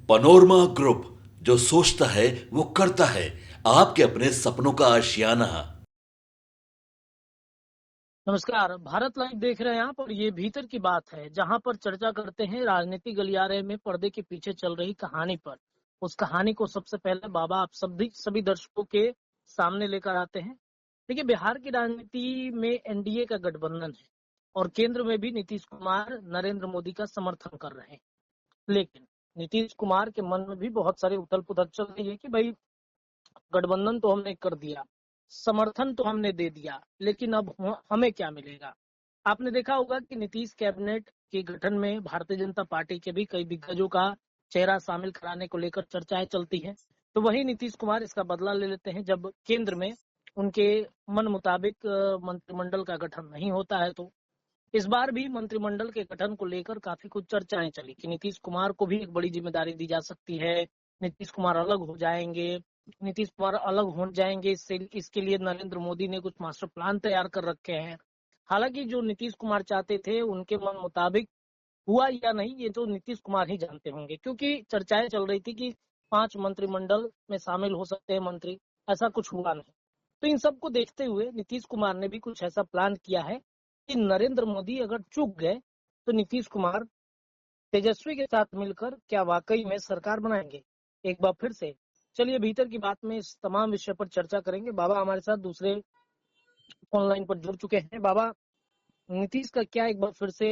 Panorama group, जो सोचता है वो करता है। आपके अपने सपनों का आशियाना। नमस्कार। भारत लाइव देख रहे हैं आप, और ये भीतर की बात है, जहां पर चर्चा करते हैं राजनीतिक गलियारे में पर्दे के पीछे चल रही कहानी पर। उस कहानी को सबसे पहले बाबा आप सभी दर्शकों के सामने लेकर आते हैं। देखिए, बिहार की राजनीति में एनडीए का गठबंधन है और केंद्र में भी नीतीश कुमार नरेंद्र मोदी का समर्थन कर रहे हैं। लेकिन नीतीश कुमार के मन में भी बहुत सारी उथल पुथल चल रही है कि भाई, गठबंधन तो हमने कर दिया, समर्थन तो हमने दे दिया, लेकिन अब हमें क्या मिलेगा। आपने देखा होगा कि नीतीश कैबिनेट के गठन में भारतीय जनता पार्टी के भी कई दिग्गजों का चेहरा शामिल कराने को लेकर चर्चाएं चलती हैं। तो वही नीतीश कुमार इसका बदला ले लेते हैं जब केंद्र में उनके मन मुताबिक मंत्रिमंडल का गठन नहीं होता है। तो इस बार भी मंत्रिमंडल के गठन को लेकर काफी कुछ चर्चाएं चली कि नीतीश कुमार को भी एक बड़ी जिम्मेदारी दी जा सकती है, नीतीश कुमार अलग हो जाएंगे। नीतीश कुमार अलग हो जाएंगे, इसके लिए नरेंद्र मोदी ने कुछ मास्टर प्लान तैयार कर रखे हैं। हालांकि जो नीतीश कुमार चाहते थे उनके मन मुताबिक हुआ या नहीं, ये तो नीतीश कुमार ही जानते होंगे, क्योंकि चर्चाएं चल रही थी कि 5 मंत्रिमंडल में शामिल हो सकते हैं मंत्री। ऐसा कुछ हुआ नहीं। तो इन सब को देखते हुए नीतीश कुमार ने भी कुछ ऐसा प्लान किया है कि नरेंद्र मोदी अगर चूक गए तो नीतीश कुमार तेजस्वी के साथ मिलकर क्या वाकई में सरकार बनाएंगे। एक बार फिर से चलिए भीतर की बात में इस तमाम विषय पर चर्चा करेंगे। बाबा हमारे साथ दूसरे ऑनलाइन पर जुड़ चुके हैं। बाबा, नीतीश का क्या एक बार फिर से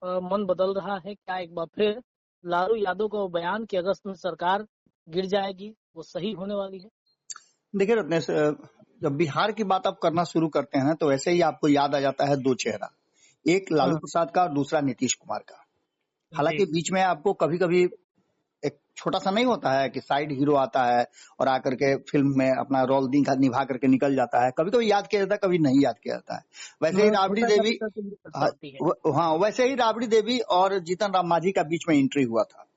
मन बदल रहा है? क्या एक बार फिर लालू यादव का वो बयान कि अगस्त में सरकार गिर जाएगी, वो सही होने वाली है? देखिए रत्नेश, जब बिहार की बात आप करना शुरू करते हैं तो वैसे ही आपको याद आ जाता है दो चेहरा, एक लालू प्रसाद का और दूसरा नीतीश कुमार का। हालांकि बीच में आपको कभी कभी एक छोटा सा नहीं होता है कि साइड हीरो आता है और आकर के फिल्म में अपना रोल निभा करके निकल जाता है। कभी कभी याद किया जाता है, कभी नहीं याद किया जाता है। वैसे ही राबड़ी देवी, हाँ वैसे ही राबड़ी देवी और जीतन राम मांझी का बीच में एंट्री हुआ था।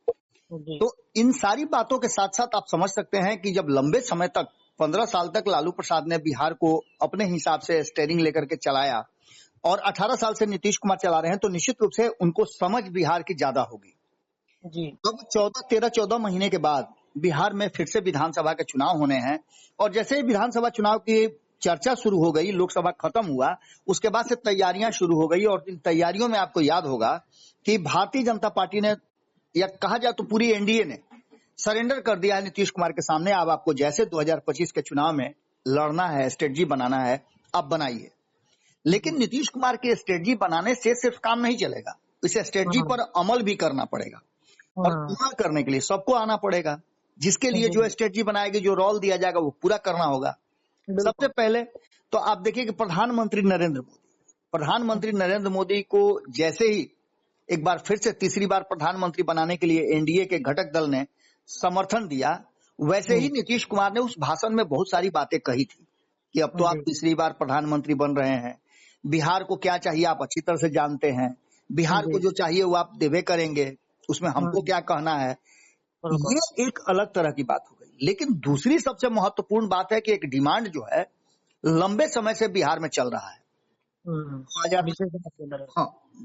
तो इन सारी बातों के साथ साथ आप समझ सकते हैं कि जब लंबे समय तक 15 साल तक लालू प्रसाद ने बिहार को अपने हिसाब से स्टेयरिंग लेकर के चलाया और 18 साल से नीतीश कुमार चला रहे हैं, तो निश्चित रूप से उनको समझ बिहार की ज्यादा होगी जी। अब 14 महीने के बाद बिहार में फिर से विधानसभा के चुनाव होने हैं, और जैसे ही विधानसभा चुनाव की चर्चा शुरू हो गई, लोकसभा खत्म हुआ, उसके बाद से तैयारियां शुरू हो गई। और इन तैयारियों में आपको याद होगा कि भारतीय जनता पार्टी ने, या कहा जाए तो पूरी एनडीए ने सरेंडर कर दिया है नीतीश कुमार के सामने। अब आपको जैसे 2025 के चुनाव में लड़ना है, स्ट्रेटजी बनाना है, अब बनाइए। लेकिन नीतीश कुमार की स्ट्रेटजी बनाने से सिर्फ काम नहीं चलेगा, इस स्ट्रेटजी पर अमल भी करना पड़ेगा। और अमल करने के लिए सबको आना पड़ेगा, जिसके लिए जो स्ट्रेटजी बनाएगी, जो रोल दिया जाएगा, वो पूरा करना होगा। सबसे पहले तो आप देखिए कि प्रधानमंत्री नरेंद्र मोदी को जैसे ही एक बार फिर से तीसरी बार प्रधानमंत्री बनाने के लिए एनडीए के घटक दल ने समर्थन दिया, वैसे ही नीतीश कुमार ने उस भाषण में बहुत सारी बातें कही थी कि अब तो आप तीसरी बार प्रधानमंत्री बन रहे हैं, बिहार को क्या चाहिए आप अच्छी तरह से जानते हैं, बिहार को जो चाहिए वो आप देवे करेंगे, उसमें हमको क्या कहना है। ये एक अलग तरह की बात हो गई। लेकिन दूसरी सबसे महत्वपूर्ण बात है कि एक डिमांड जो है लंबे समय से बिहार में चल रहा है।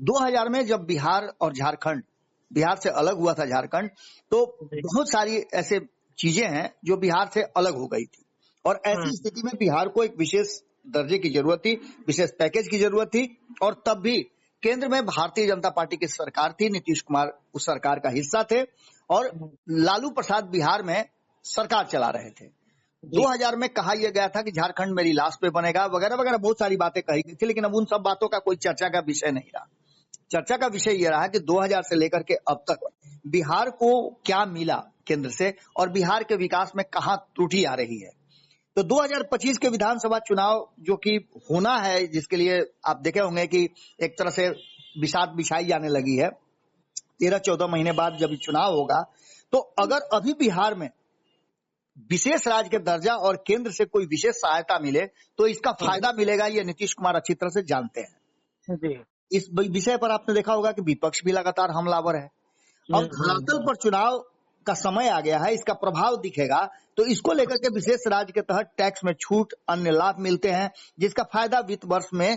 2000 में जब बिहार और झारखंड, बिहार से अलग हुआ था झारखंड, तो बहुत सारी ऐसे चीजें हैं जो बिहार से अलग हो गई थी, और ऐसी स्थिति में बिहार को एक विशेष दर्जे की जरूरत थी, विशेष पैकेज की जरूरत थी। और तब भी केंद्र में भारतीय जनता पार्टी की सरकार थी, नीतीश कुमार उस सरकार का हिस्सा थे, और लालू प्रसाद बिहार में सरकार चला रहे थे। 2000 में कहा यह गया था कि झारखंड मेरी लाश पे बनेगा, वगैरह वगैरह बहुत सारी बातें कही गई थी। लेकिन अब उन सब बातों का कोई चर्चा का विषय नहीं रहा। चर्चा का विषय यह रहा कि 2000 से लेकर के अब तक बिहार को क्या मिला केंद्र से, और बिहार के विकास में कहां त्रुटि आ रही है। तो 2025 के विधानसभा चुनाव जो कि होना है, जिसके लिए आप देखे होंगे कि एक तरह से बिसात बिछाई जाने लगी है। 13-14 महीने बाद जब चुनाव होगा, तो अगर अभी बिहार में विशेष राज्य के दर्जा और केंद्र से कोई विशेष सहायता मिले तो इसका फायदा मिलेगा, ये नीतीश कुमार अच्छी तरह से जानते हैं। इस विषय पर आपने देखा होगा कि विपक्ष भी लगातार हमलावर है। अब धरातल पर चुनाव का समय आ गया है, इसका प्रभाव दिखेगा। तो इसको लेकर के विशेष राज्य के तहत टैक्स में छूट, अन्य लाभ मिलते हैं, जिसका फायदा वित्त वर्ष में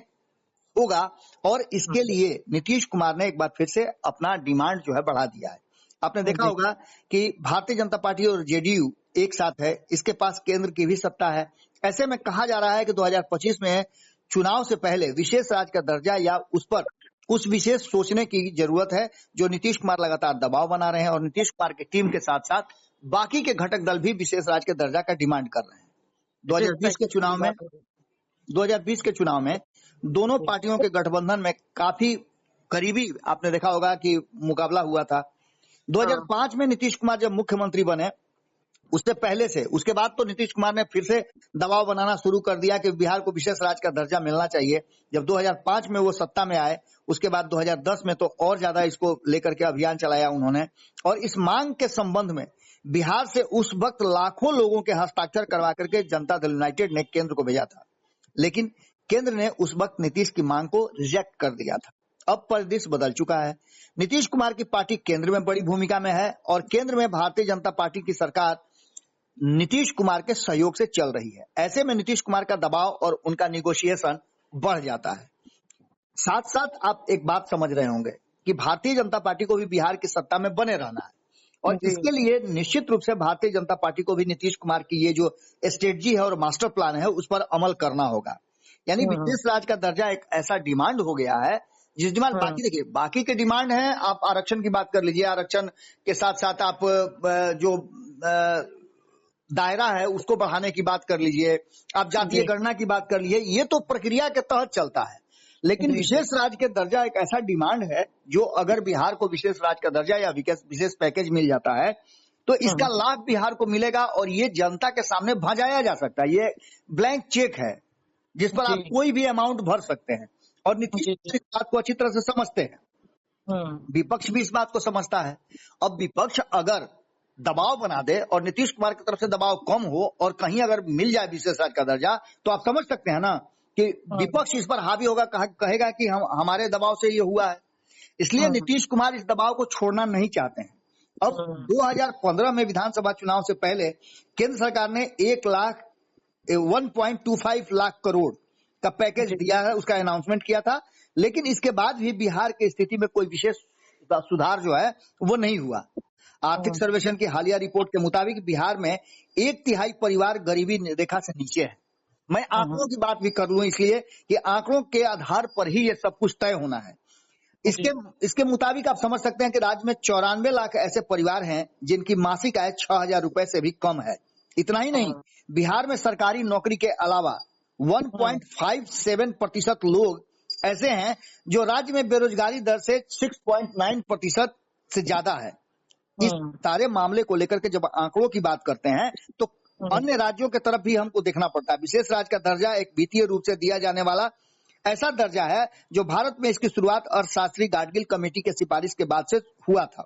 होगा। और इसके लिए नीतीश कुमार ने एक बार फिर से अपना डिमांड जो है बढ़ा दिया है। आपने देखा जी होगा कि भारतीय जनता पार्टी और जेडीयू एक साथ है, इसके पास केंद्र की भी सत्ता है। ऐसे में कहा जा रहा है कि 2025 में चुनाव से पहले विशेष राज्य का दर्जा या उस पर कुछ विशेष सोचने की जरूरत है, जो नीतीश कुमार लगातार दबाव बना रहे हैं और नीतीश कुमार की टीम के साथ साथ बाकी के घटक दल भी विशेष राज्य के दर्जा का डिमांड कर रहे हैं। विशेष 2020 के पैकेज की चुनाव में बात हो रही 2020 के चुनाव में दोनों है। पार्टियों के गठबंधन में काफी करीबी आपने देखा होगा कि मुकाबला हुआ था। हाँ 2005 में नीतीश कुमार जब मुख्यमंत्री बने, उससे पहले से उसके बाद तो नीतीश कुमार ने फिर से दबाव बनाना शुरू कर दिया कि बिहार को विशेष राज्य का दर्जा मिलना चाहिए। जब 2005 में वो सत्ता में आए, उसके बाद 2010 में तो और ज्यादा इसको लेकर के अभियान चलाया उन्होंने, और इस मांग के संबंध में बिहार से उस वक्त लाखों लोगों के हस्ताक्षर करवा करके जनता दल यूनाइटेड ने केंद्र को भेजा था, लेकिन केंद्र ने उस वक्त नीतीश की मांग को रिजेक्ट कर दिया था। अब परिदृश्य बदल चुका है। नीतीश कुमार की पार्टी केंद्र में बड़ी भूमिका में है और केंद्र में भारतीय जनता पार्टी की सरकार नीतीश कुमार के सहयोग से चल रही है। ऐसे में नीतीश कुमार का दबाव और उनका निगोशिएशन बढ़ जाता है। साथ साथ आप एक बात समझ रहे होंगे कि भारतीय जनता पार्टी को भी बिहार की सत्ता में बने रहना है, और जी इसके लिए निश्चित रूप से भारतीय जनता पार्टी को भी नीतीश कुमार की ये जो स्ट्रेटजी है और मास्टर प्लान है उस पर अमल करना होगा। यानी हाँ विशेष राज्य का दर्जा एक ऐसा डिमांड हो गया है, जिस डिमांड हाँ बाकी देखिए बाकी के डिमांड है, आप आरक्षण की बात कर लीजिए, आरक्षण के साथ साथ आप जो दायरा है उसको बढ़ाने की बात कर लीजिए, आप जातीय जी गणना की बात कर लीजिए, ये तो प्रक्रिया के तहत चलता है। लेकिन जी जी विशेष राज्य के दर्जा एक ऐसा डिमांड है, जो अगर बिहार को विशेष राज्य का दर्जा या विशेष पैकेज मिल जाता है तो इसका हाँ लाभ बिहार को मिलेगा और ये जनता के सामने भजाया जा सकता है। ये ब्लैंक चेक है जिस पर आप जी कोई भी अमाउंट भर सकते हैं, और नीतीश जी जी इस बात को अच्छी तरह से समझते हैं। हाँ विपक्ष भी इस बात को समझता है। अब विपक्ष अगर दबाव बना दे और नीतीश कुमार की तरफ से दबाव कम हो और कहीं अगर मिल जाए विशेष राज्य का दर्जा, तो आप समझ सकते हैं ना कि हाँ विपक्ष इस पर हावी होगा, कहेगा कि हम हमारे दबाव से ये हुआ है। इसलिए हाँ नीतीश कुमार इस दबाव को छोड़ना नहीं चाहते हैं। अब हाँ 2015 में विधानसभा चुनाव से पहले केंद्र सरकार ने 1.25 लाख करोड़ का पैकेज जी दिया है, उसका अनाउंसमेंट किया था, लेकिन इसके बाद भी बिहार की स्थिति में कोई विशेष सुधार जो है वो नहीं हुआ। आर्थिक हाँ सर्वेक्षण की हालिया रिपोर्ट के मुताबिक बिहार में 1/3 परिवार गरीबी रेखा से नीचे है। मैं हाँ आंकड़ों की बात भी कर लूं इसलिए कि आंकड़ों के आधार पर ही ये सब कुछ तय होना है। इसके जी इसके मुताबिक आप समझ सकते हैं कि राज्य में 94 लाख ऐसे परिवार हैं जिनकी मासिक आय 6,000 रुपए से भी कम है। इतना ही नहीं, हाँ बिहार में सरकारी नौकरी के अलावा हाँ 1.57% लोग ऐसे हैं जो राज्य में बेरोजगारी दर से 6.9% से ज्यादा है। इस हाँ सारे मामले को लेकर के जब आंकड़ों की बात करते हैं तो हाँ अन्य राज्यों की तरफ भी हमको देखना पड़ता है। विशेष राज्य का दर्जा एक वित्तीय रूप से दिया जाने वाला ऐसा दर्जा है जो भारत में इसकी शुरुआत अर्थशास्त्री गाडगिल कमेटी के सिफारिश के बाद से हुआ था।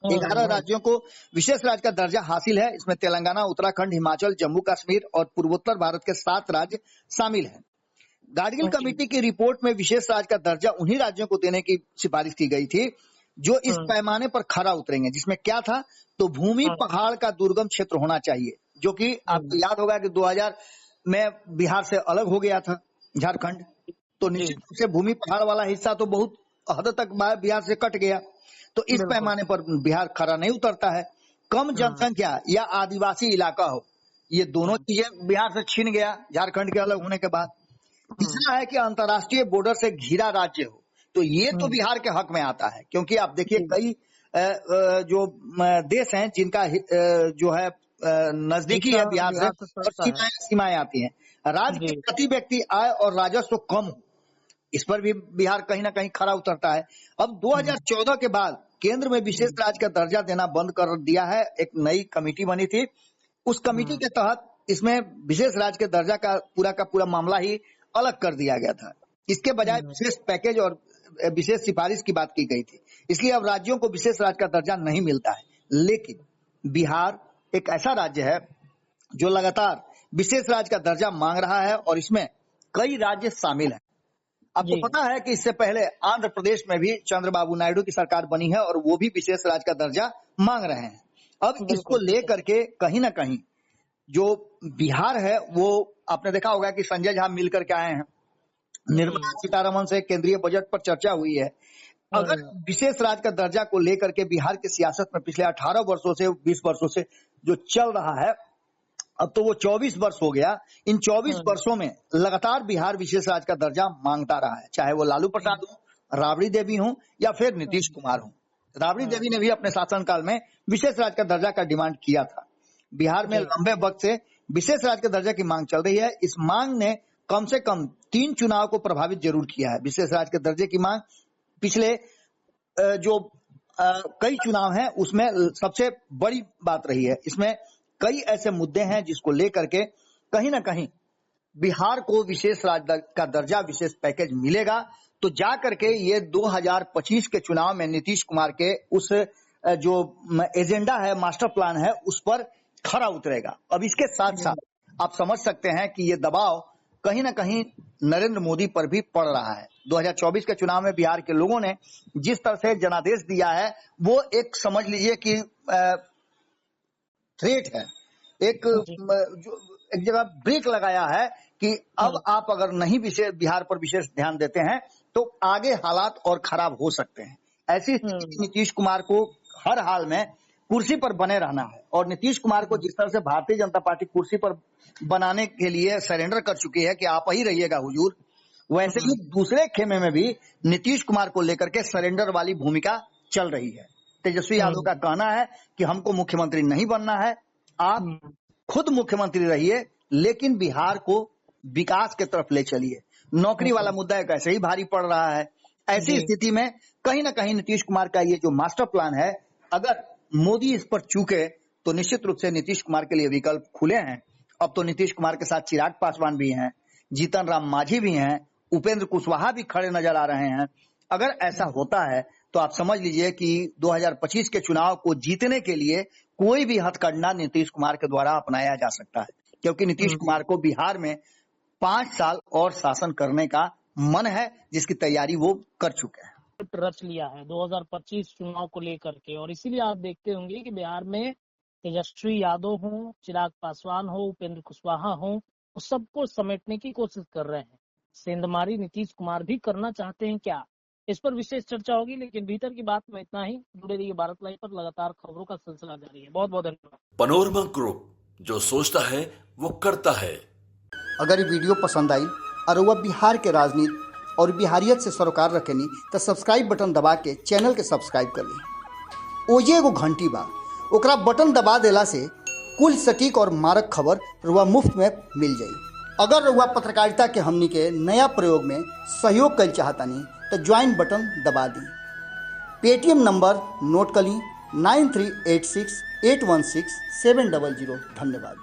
11 हाँ राज्यों को विशेष राज्य का दर्जा हासिल है। इसमें तेलंगाना, उत्तराखंड, हिमाचल, जम्मू कश्मीर और पूर्वोत्तर भारत के 7 राज्य शामिल हैं। गाडगिल जी कमेटी की रिपोर्ट में विशेष राज्य का दर्जा उन्हीं राज्यों को देने की सिफारिश की गई थी जो इस हाँ पैमाने पर खरा उतरेंगे, जिसमें क्या था, तो भूमि हाँ पहाड़ का दुर्गम क्षेत्र होना चाहिए, जो कि आपको हाँ याद होगा कि 2000 में बिहार से अलग हो गया था झारखंड, तो जी निश्चित रूप से भूमि पहाड़ वाला हिस्सा तो बहुत हद तक बिहार से कट गया। तो इस बिल्कुल पैमाने पर बिहार खरा नहीं उतरता है। कम हाँ जनसंख्या या आदिवासी इलाका हो, ये दोनों हाँ चीजें बिहार से छीन गया झारखंड के अलग होने के बाद। हाँ तीसरा है कि अंतर्राष्ट्रीय बॉर्डर से घिरा राज्य हो, तो ये तो हाँ बिहार के हक में आता है, क्योंकि आप देखिए जी कई जो देश हैं जिनका जो है नजदीकी है बिहार से बिहार से और सस्ता है सीमाएं आती हैं। राज्य की जी प्रति व्यक्ति आय और राजस्व कम हो, इस पर भी बिहार कहीं ना कहीं खरा उतरता है। अब 2014 के बाद केंद्र में विशेष राज्य का दर्जा देना बंद कर दिया है। एक नई कमेटी बनी थी, उस कमेटी के तहत इसमें विशेष राज्य के दर्जा का पूरा मामला ही अलग कर दिया गया था। इसके बजाय विशेष पैकेज और विशेष सिफारिश की बात की गई थी। इसलिए अब राज्यों को विशेष राज्य का दर्जा नहीं मिलता है। लेकिन बिहार एक ऐसा राज्य है जो लगातार विशेष राज्य का दर्जा मांग रहा है और इसमें कई राज्य शामिल हैं। आपको जी पता है कि इससे पहले आंध्र प्रदेश में भी चंद्रबाबू नायडू की सरकार बनी है और वो भी विशेष राज्य का दर्जा मांग रहे हैं। अब इसको बिल्कुल लेकर के कहीं ना कहीं जो बिहार है, वो आपने देखा होगा कि संजय झा मिलकर के आए हैं, निर्मला सीतारमण से केंद्रीय बजट पर चर्चा हुई है। अगर विशेष राज्य का दर्जा को लेकर के बिहार की सियासत में पिछले 18 वर्षों से 20 वर्षों से जो चल रहा है, अब तो वो 24 वर्ष हो गया। इन 24 वर्षों में लगातार बिहार विशेष राज्य का दर्जा मांगता रहा है, चाहे वो लालू प्रसाद हो, राबड़ी देवी हो या फिर नीतीश कुमार हो। राबड़ी देवी ने भी अपने शासनकाल में विशेष राज्य का दर्जा का डिमांड किया था। बिहार में लंबे वक्त से विशेष राज्य के दर्जा की मांग चल रही है। इस मांग ने कम से कम 3 चुनाव को प्रभावित जरूर किया है। विशेष राज्य के दर्जे की मांग पिछले जो कई चुनाव हैं उसमें सबसे बड़ी बात रही है। इसमें कई ऐसे मुद्दे हैं जिसको लेकर के कहीं ना कहीं बिहार को विशेष राज्य का दर्जा, विशेष पैकेज मिलेगा तो जा करके ये 2025 के चुनाव में नीतीश कुमार के उस जो एजेंडा है, मास्टर प्लान है, उस पर खरा उतरेगा। अब इसके साथ साथ आप समझ सकते हैं कि ये दबाव कहीं ना कहीं नरेंद्र मोदी पर भी पड़ रहा है। 2024 के चुनाव में बिहार के लोगों ने जिस तरह से जनादेश दिया है वो एक समझ लीजिए कि थ्रेट है, एक जगह ब्रेक लगाया है कि अब आप अगर नहीं बिहार पर विशेष ध्यान देते हैं तो आगे हालात और खराब हो सकते हैं। ऐसी स्थिति नीतीश कुमार को हर हाल में कुर्सी पर बने रहना है। और नीतीश कुमार को जिस तरह से भारतीय जनता पार्टी कुर्सी पर बनाने के लिए सरेंडर कर चुकी है कि आप ही रहिएगा हुजूर, वैसे ही दूसरे खेमे में भी नीतीश कुमार को लेकर के सरेंडर वाली भूमिका चल रही है। तेजस्वी यादव का कहना है कि हमको मुख्यमंत्री नहीं बनना है, आप खुद मुख्यमंत्री रहिए लेकिन बिहार को विकास के तरफ ले चलिए। नौकरी वाला मुद्दा एक ऐसे ही भारी पड़ रहा है। ऐसी स्थिति में कहीं ना कहीं नीतीश कुमार का ये जो मास्टर प्लान है, अगर मोदी इस पर चूके तो निश्चित रूप से नीतीश कुमार के लिए विकल्प खुले हैं। अब तो नीतीश कुमार के साथ चिराग पासवान भी हैं, जीतन राम मांझी भी हैं, उपेंद्र कुशवाहा भी खड़े नजर आ रहे हैं। अगर ऐसा होता है तो आप समझ लीजिए कि 2025 के चुनाव को जीतने के लिए कोई भी हथकंडा नीतीश कुमार के द्वारा अपनाया जा सकता है, क्योंकि नीतीश कुमार को बिहार में 5 साल और शासन करने का मन है, जिसकी तैयारी वो कर चुके हैं। रच लिया है 2025 चुनाव को लेकर के। और इसीलिए आप देखते होंगे कि बिहार में तेजस्वी यादव हो, चिराग पासवान हो, उपेंद्र कुशवाहा हो, वो सबको समेटने की कोशिश कर रहे हैं। सेंधमारी नीतीश कुमार भी करना चाहते हैं क्या, इस पर विशेष चर्चा होगी। लेकिन भीतर की बात में इतना ही। जुड़े रहिए भारत लाइव पर, लगातार खबरों का सिलसिला जारी है। बहुत बहुत धन्यवाद। पनोरमा ग्रुप, जो सोचता है वो करता है। अगर ये वीडियो पसंद आई और वह बिहार के राजनीति और बिहारियत से सरोकार रखेनी तो सब्सक्राइब बटन दबा के चैनल के सब्सक्राइब कर ली। ओजे एगो घंटी बा, ओकरा बटन दबा देला से कुल सटीक और मारक खबर रुआ मुफ्त में मिल जाई। अगर रुआ पत्रकारिता के हमनी के नया प्रयोग में सहयोग कर चाहतानी तो ज्वाइन बटन दबा दी। पेटीएम नंबर नोट कर ली 9386816700। धन्यवाद।